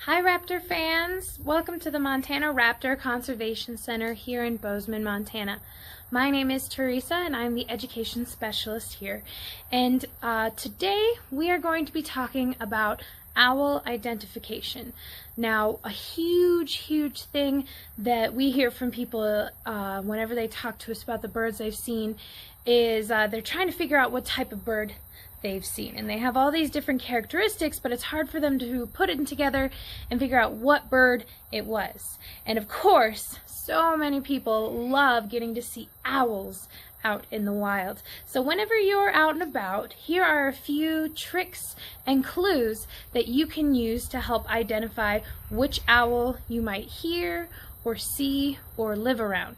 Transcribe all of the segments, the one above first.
Hi Raptor fans! Welcome to the Montana Raptor Conservation Center here in Bozeman, Montana. My name is Teresa and I'm the Education Specialist here. And today we are going to be talking about owl identification. Now, a huge thing that we hear from people whenever they talk to us about the birds they've seen is they're trying to figure out what type of bird they've seen, and they have all these different characteristics, but it's hard for them to put it together and figure out what bird it was. And of course, so many people love getting to see owls out in the wild. So whenever you're out and about, here are a few tricks and clues that you can use to help identify which owl you might hear or see or live around.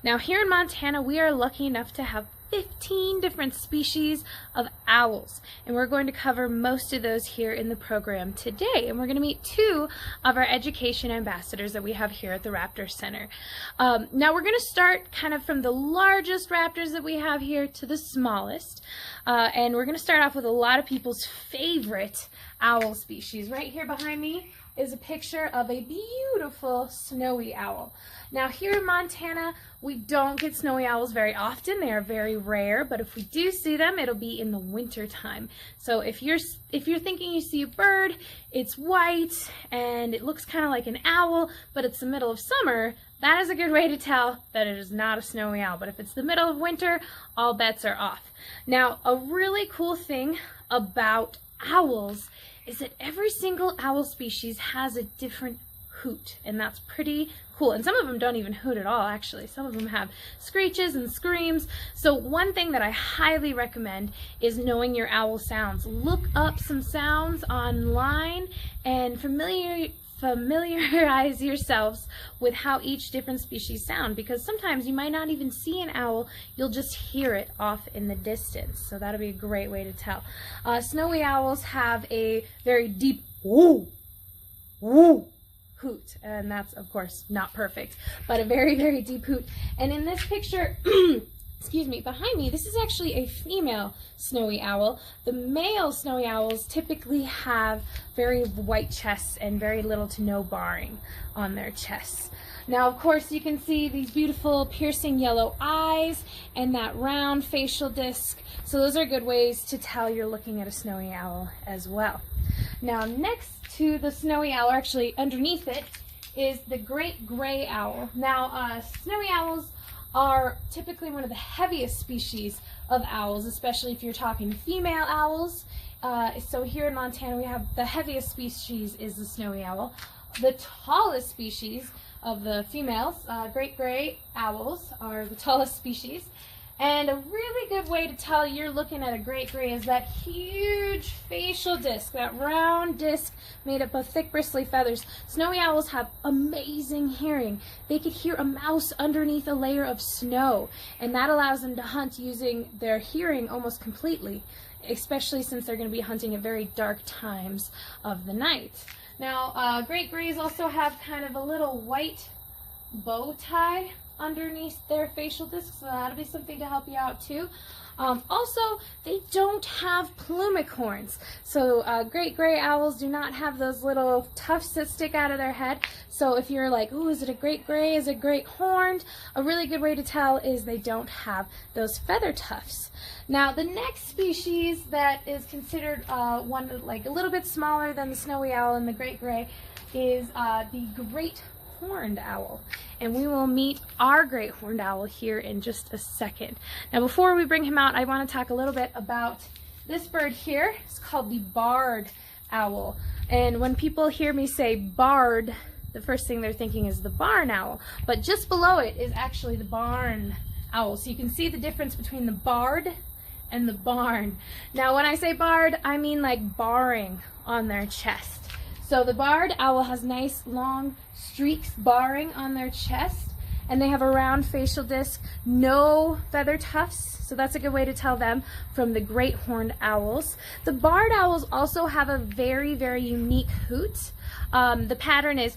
Now here in Montana, we are lucky enough to have 15 different species of owls, and we're going to cover most of those here in the program today. And we're going to meet two of our education ambassadors that we have here at the Raptor Center. Now we're going to start kind of from the largest raptors that we have here to the smallest, and we're going to start off with a lot of people's favorite owl species. Right here behind me is a picture of a beautiful snowy owl. Now here in Montana, we don't get snowy owls very often. They are very rare, but if we do see them, it'll be in the winter time. So if you're thinking you see a bird, it's white and it looks kind of like an owl, but it's the middle of summer, that is a good way to tell that it is not a snowy owl. But if it's the middle of winter, all bets are off. Now, a really cool thing about owls is that every single owl species has a different hoot, and that's pretty cool. And some of them don't even hoot at all, actually. Some of them have screeches and screams. So one thing that I highly recommend is knowing your owl sounds. Look up some sounds online and familiarize yourselves with how each different species sound, because sometimes you might not even see an owl, you'll just hear it off in the distance. So that'll be a great way to tell. Snowy owls have a very deep woo, woo hoot, and that's of course not perfect, but a very deep hoot. And in this picture excuse me, behind me, this is actually a female snowy owl. The male snowy owls typically have very white chests and very little to no barring on their chests. Now, of course, you can see these beautiful piercing yellow eyes and that round facial disc. So those are good ways to tell you're looking at a snowy owl as well. Now, next to the snowy owl, actually underneath it, is the great gray owl. Now, snowy owls are typically one of the heaviest species of owls, especially if you're talking female owls. So here in Montana, we have the heaviest species is the snowy owl. The tallest species of the females, great gray owls, are the tallest species. And a really good way to tell you're looking at a great gray is that huge facial disc, that round disc made up of thick bristly feathers. Snowy owls have amazing hearing. They could hear a mouse underneath a layer of snow, and that allows them to hunt using their hearing almost completely, especially since they're going to be hunting at very dark times of the night. Now, great grays also have kind of a little white bow tie underneath their facial disc, so that'll be something to help you out too. Also, they don't have plumicorns. So great gray owls do not have those little tufts that stick out of their head. So if you're like, ooh, is it a great gray? Is it great horned? A really good way to tell is they don't have those feather tufts. Now, the next species that is considered one like a little bit smaller than the snowy owl and the great gray is the great horned owl, and we will meet our great horned owl here in just a second. Now, before we bring him out, I want to talk a little bit about this bird here. It's called the barred owl, and when people hear me say barred, the first thing they're thinking is the barn owl, but just below it is actually the barn owl. So you can see the difference between the barred and the barn. Now, when I say barred, I mean like barring on their chest. So the barred owl has nice long streaks barring on their chest, and they have a round facial disc, no feather tufts, so that's a good way to tell them from the great horned owls. The barred owls also have a very unique hoot. The pattern is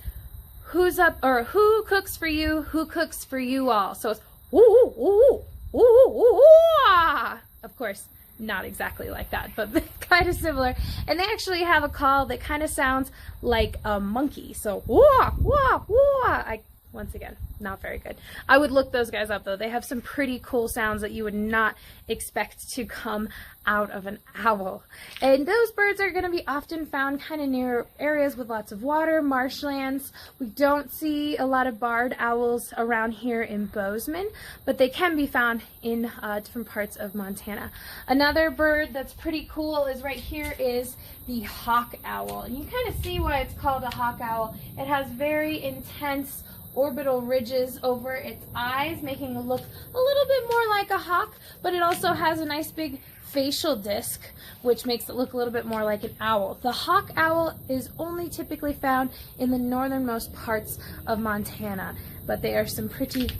who's up, or who cooks for you, who cooks for you all. So it's woo woo woo woo woo woo. Of course, not exactly like that, but kind of similar. And they actually have a call that kind of sounds like a monkey. So, wah, wah, wah. Once again, not very good. I would look those guys up though. They have some pretty cool sounds that you would not expect to come out of an owl. And those birds are going to be often found kind of near areas with lots of water, marshlands. We don't see a lot of barred owls around here in Bozeman, but they can be found in different parts of Montana. Another bird that's pretty cool is right here is the hawk owl. And you kind of see why it's called a hawk owl. It has very intense orbital ridges over its eyes, making it look a little bit more like a hawk, but it also has a nice big facial disc, which makes it look a little bit more like an owl. The hawk owl is only typically found in the northernmost parts of Montana, but they are some pretty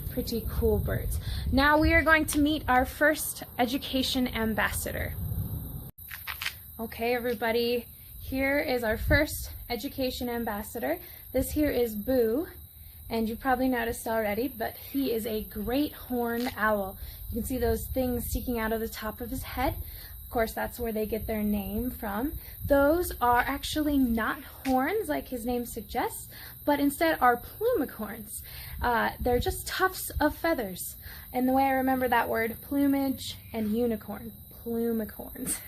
cool birds. Now we are going to meet our first education ambassador. Okay, everybody, here is our first education ambassador. This here is Boo. And you probably noticed already, but he is a great horned owl. You can see those things sticking out of the top of his head. Of course, that's where they get their name from. Those are actually not horns like his name suggests, but instead are plumicorns. They're just tufts of feathers. And the way I remember that word, plumage and unicorn, plumicorns.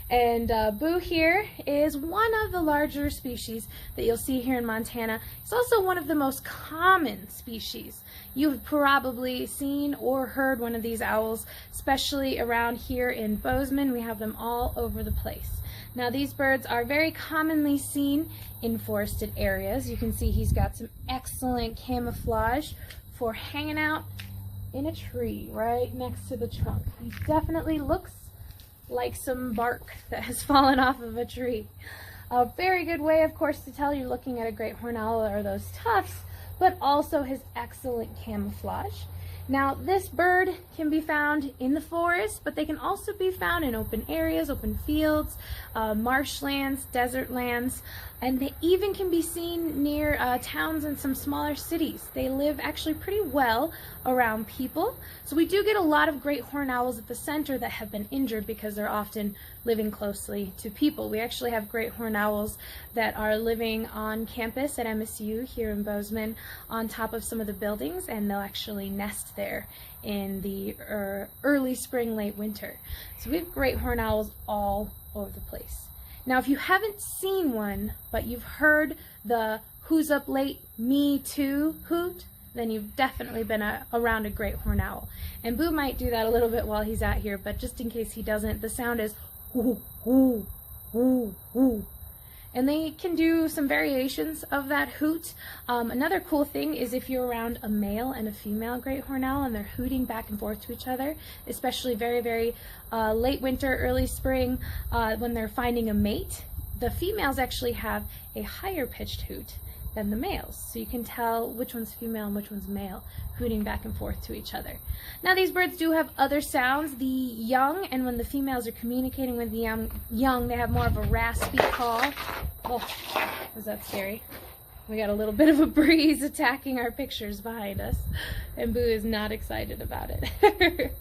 And Boo here is one of the larger species that you'll see here in Montana. It's also one of the most common species. You've probably seen or heard one of these owls, especially around here in Bozeman. We have them all over the place. Now these birds are very commonly seen in forested areas. You can see he's got some excellent camouflage for hanging out in a tree right next to the trunk. He definitely looks like some bark that has fallen off of a tree. A very good way, of course, to tell you're looking at a great horned owl are those tufts, but also his excellent camouflage. Now, this bird can be found in the forest, but they can also be found in open areas, open fields, marshlands, desert lands, and they even can be seen near towns and some smaller cities. They live actually pretty well around people. So we do get a lot of great horned owls at the center that have been injured because they're often living closely to people. We actually have great horned owls that are living on campus at MSU here in Bozeman on top of some of the buildings, and they'll actually nest there in the early spring, late winter. So we have great horned owls all over the place. Now, if you haven't seen one, but you've heard the "who's up late, me too" hoot, then you've definitely been around a great horned owl. And Boo might do that a little bit while he's out here, but just in case he doesn't, the sound is whoo, whoo, whoo, whoo. And they can do some variations of that hoot. Another cool thing is if you're around a male and a female great horned owl and they're hooting back and forth to each other, especially very late winter, early spring, when they're finding a mate, the females actually have a higher pitched hoot than the males. So you can tell which one's female and which one's male, hooting back and forth to each other. Now these birds do have other sounds. The young, and when the females are communicating with the young, they have more of a raspy call. Oh, was that scary? We got a little bit of a breeze attacking our pictures behind us, and Boo is not excited about it.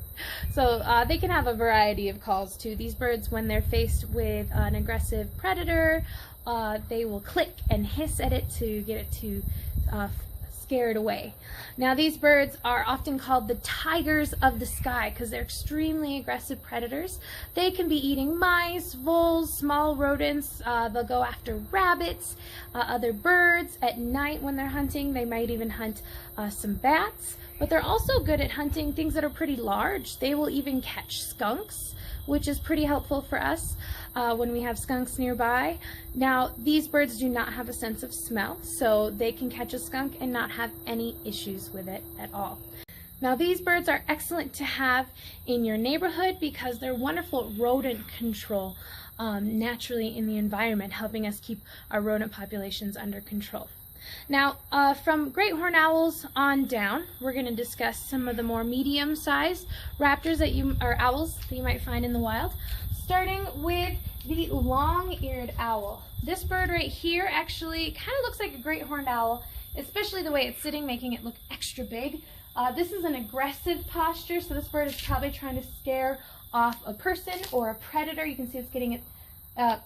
So they can have a variety of calls too. These birds, when they're faced with an aggressive predator, they will click and hiss at it to get it to scare it away. Now these birds are often called the tigers of the sky because they're extremely aggressive predators. They can be eating mice, voles, small rodents. They'll go after rabbits, other birds. At night when they're hunting, they might even hunt some bats. But they're also good at hunting things that are pretty large. They will even catch skunks, which is pretty helpful for us when we have skunks nearby. Now, these birds do not have a sense of smell, so they can catch a skunk and not have any issues with it at all. Now, these birds are excellent to have in your neighborhood because they're wonderful rodent control naturally in the environment, helping us keep our rodent populations under control. Now, from great horned owls on down, we're going to discuss some of the more medium-sized raptors or owls that you might find in the wild, starting with the long-eared owl. This bird right here actually kind of looks like a great horned owl, especially the way it's sitting, making it look extra big. This is an aggressive posture, so this bird is probably trying to scare off a person or a predator. You can see it's getting it,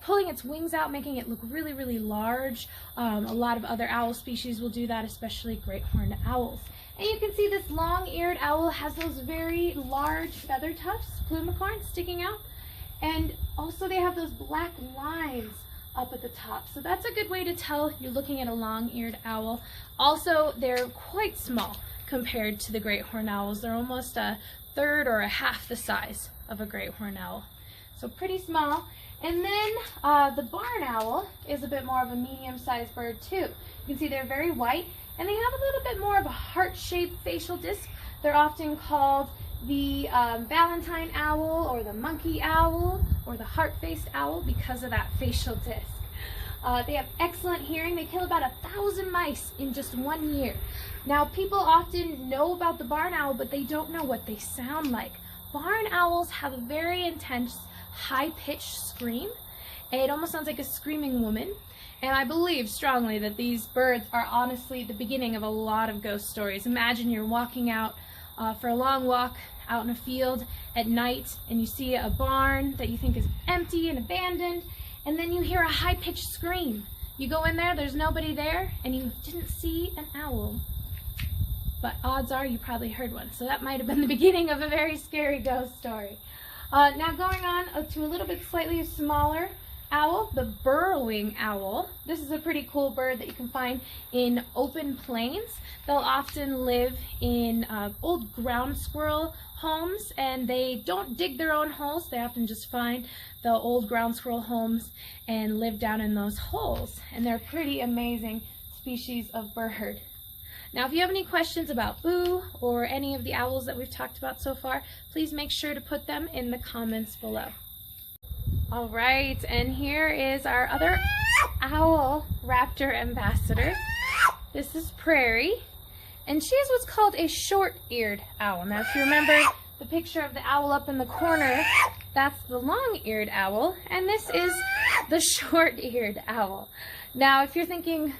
pulling its wings out, making it look really, really large. A lot of other owl species will do that, especially great horned owls. And you can see this long-eared owl has those very large feather tufts, plumicorns, sticking out. And also they have those black lines up at the top. So that's a good way to tell you're looking at a long-eared owl. Also, they're quite small compared to the great horned owls. They're almost a third or a half the size of a great horned owl. So pretty small. And then the barn owl is a bit more of a medium-sized bird too. You can see they're very white, and they have a little bit more of a heart-shaped facial disc. They're often called the Valentine owl or the monkey owl or the heart-faced owl because of that facial disc. They have excellent hearing. They kill about 1,000 mice in just 1 year. Now, people often know about the barn owl, but they don't know what they sound like. Barn owls have a very intense, high-pitched scream. It almost sounds like a screaming woman. And I believe strongly that these birds are honestly the beginning of a lot of ghost stories. Imagine you're walking out for a long walk out in a field at night, and you see a barn that you think is empty and abandoned, and then you hear a high-pitched scream. You go in there, there's nobody there, and you didn't see an owl, but odds are you probably heard one. So that might have been the beginning of a very scary ghost story. Now going on to a little bit slightly smaller owl, the burrowing owl. This is a pretty cool bird that you can find in open plains. They'll often live in old ground squirrel homes, and they don't dig their own holes. They often just find the old ground squirrel homes and live down in those holes. And they're a pretty amazing species of bird. Now, if you have any questions about Boo or any of the owls that we've talked about so far, please make sure to put them in the comments below. All right, and here is our other owl raptor ambassador. This is Prairie, and she is what's called a short-eared owl. Now, if you remember the picture of the owl up in the corner, that's the long-eared owl, and this is the short-eared owl. Now, if you're thinking,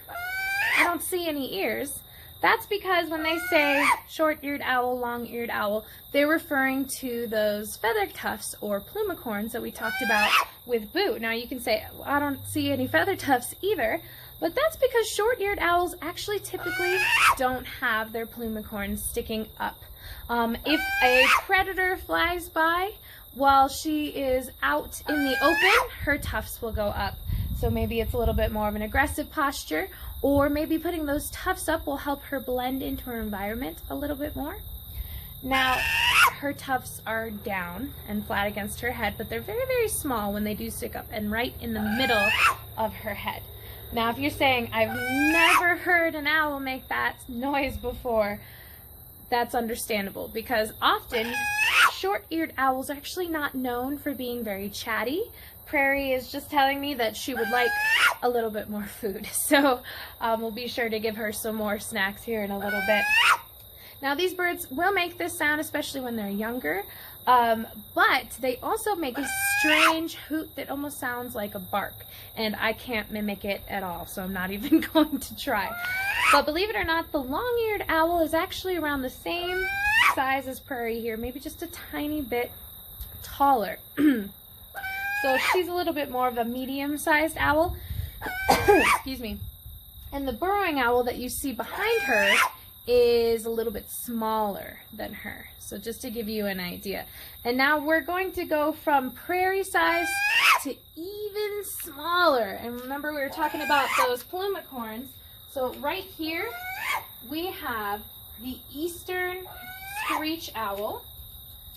I don't see any ears, that's because when they say short-eared owl, long-eared owl, they're referring to those feather tufts or plumicorns that we talked about with Boo. Now you can say, well, I don't see any feather tufts either, but that's because short-eared owls actually typically don't have their plumicorns sticking up. If a predator flies by while she is out in the open, her tufts will go up. So maybe it's a little bit more of an aggressive posture, or maybe putting those tufts up will help her blend into her environment a little bit more. Now, her tufts are down and flat against her head, but they're very, very small when they do stick up and right in the middle of her head. Now, if you're saying, I've never heard an owl make that noise before, that's understandable, because often short-eared owls are actually not known for being very chatty. Prairie is just telling me that she would like a little bit more food, so we'll be sure to give her some more snacks here in a little bit. Now, these birds will make this sound, especially when they're younger, but they also make a strange hoot that almost sounds like a bark, and I can't mimic it at all, so I'm not even going to try. But believe it or not, the long-eared owl is actually around the same size as Prairie here, maybe just a tiny bit taller. So she's a little bit more of a medium-sized owl. Excuse me. And the burrowing owl that you see behind her is a little bit smaller than her. So just to give you an idea. And now we're going to go from prairie size to even smaller. And remember, we were talking about those plumicorns. So right here, we have the eastern screech owl.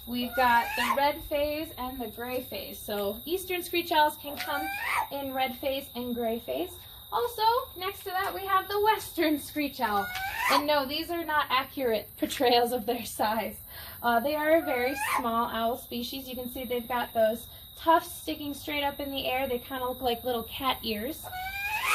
We've got the red phase and the gray phase. So eastern screech owls can come in red phase and gray phase. Also, next to that, we have the western screech owl. And no, these are not accurate portrayals of their size. They are a very small owl species. You can see they've got those tufts sticking straight up in the air. They kind of look like little cat ears.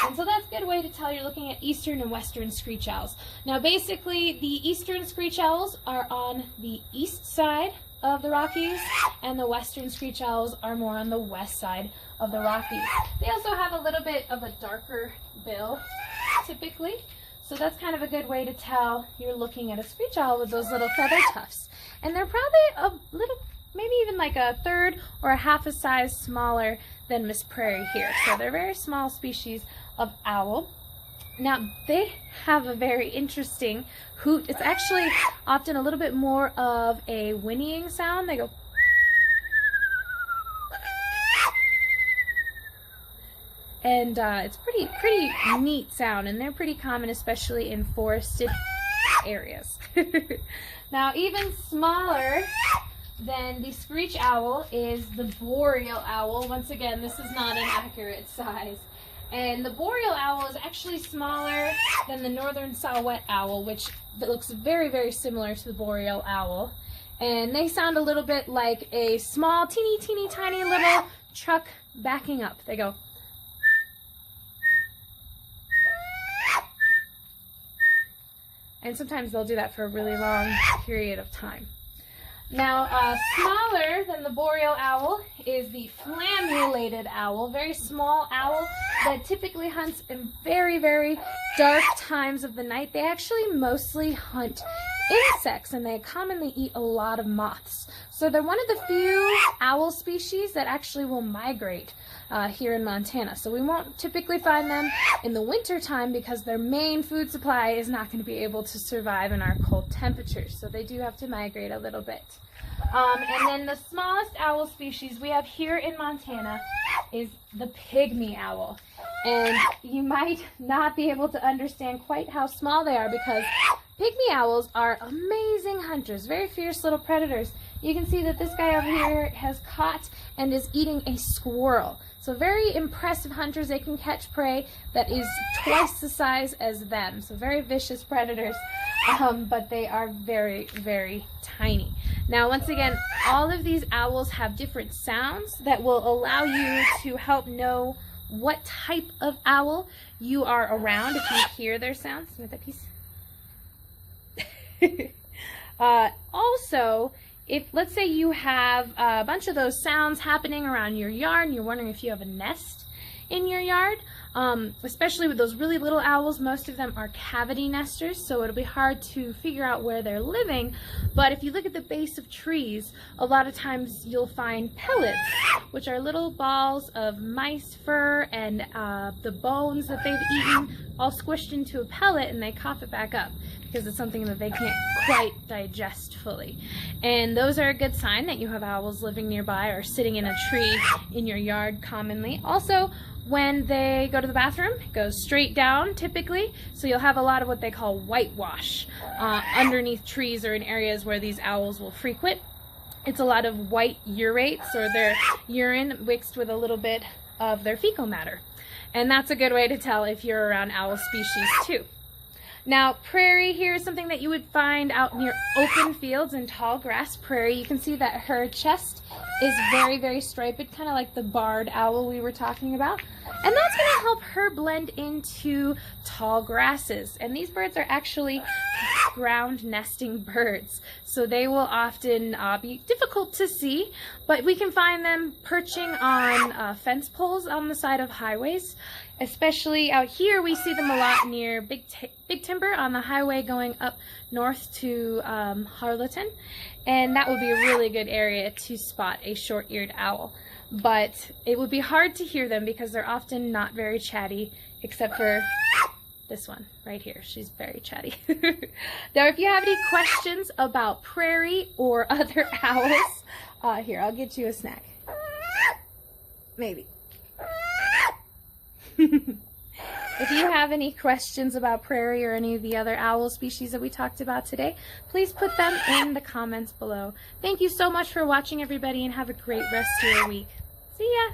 And so that's a good way to tell you're looking at eastern and western screech owls. Now basically, the eastern screech owls are on the east side of the Rockies, and the western screech owls are more on the west side of the Rockies. They also have a little bit of a darker bill, typically. So that's kind of a good way to tell you're looking at a screech owl with those little feather tufts. And they're probably a little maybe even like a third or a half a size smaller than Miss Prairie here. So they're a very small species of owl. Now, they have a very interesting hoot. It's actually often a little bit more of a whinnying sound. They go. And it's pretty neat sound, and they're pretty common, especially in forested areas. Now, even smaller than the screech owl is the boreal owl. Once again, this is not an accurate size. And the boreal owl is actually smaller than the northern saw-whet owl, which looks very similar to the boreal owl. And they sound a little bit like a small, teeny tiny little truck backing up. They go. And sometimes they'll do that for a really long period of time. Now, smaller than the boreal owl is the flammulated owl, very small owl that typically hunts in very dark times of the night. They actually mostly hunt insects, and they commonly eat a lot of moths. So they're one of the few owl species that actually will migrate here in Montana. So we won't typically find them in the winter time because their main food supply is not going to be able to survive in our cold temperatures. So they do have to migrate a little bit. And then the smallest owl species we have here in Montana is the pygmy owl. And you might not be able to understand quite how small they are because pygmy owls are amazing hunters, very fierce little predators. You can see that this guy over here has caught and is eating a squirrel. So very impressive hunters. They can catch prey that is twice the size as them. So very vicious predators, but they are very tiny. Now, once again, all of these owls have different sounds that will allow you to help know what type of owl you are around if you hear their sounds. With that piece. Also, if let's say you have a bunch of those sounds happening around your yard and you're wondering if you have a nest in your yard, especially with those really little owls, most of them are cavity nesters, so it'll be hard to figure out where they're living. But if you look at the base of trees, a lot of times you'll find pellets, which are little balls of mice fur and the bones that they've eaten all squished into a pellet, and they cough it back up because it's something that they can't quite digest fully. And those are a good sign that you have owls living nearby or sitting in a tree in your yard commonly. Also, when they go to the bathroom, it goes straight down typically, so you'll have a lot of what they call whitewash underneath trees or in areas where these owls will frequent. It's a lot of white urates, or their urine mixed with a little bit of their fecal matter. And that's a good way to tell if you're around owl species too. Now, prairie here is something that you would find out near open fields and tall grass prairie. You can see that her chest is very striped, kind of like the barred owl we were talking about. And that's going to help her blend into tall grasses. And these birds are actually ground nesting birds, so they will often be difficult to see, but we can find them perching on fence poles on the side of highways. Especially out here, we see them a lot near Big Timber on the highway going up north to Harleton, and that would be a really good area to spot a short-eared owl. But it would be hard to hear them because they're often not very chatty, except for this one right here. She's very chatty. Now, if you have any questions about prairie or other owls, here, I'll get you a snack. Maybe. If you have any questions about prairie or any of the other owl species that we talked about today, please put them in the comments below. Thank you so much for watching, everybody, and have a great rest of your week. See ya!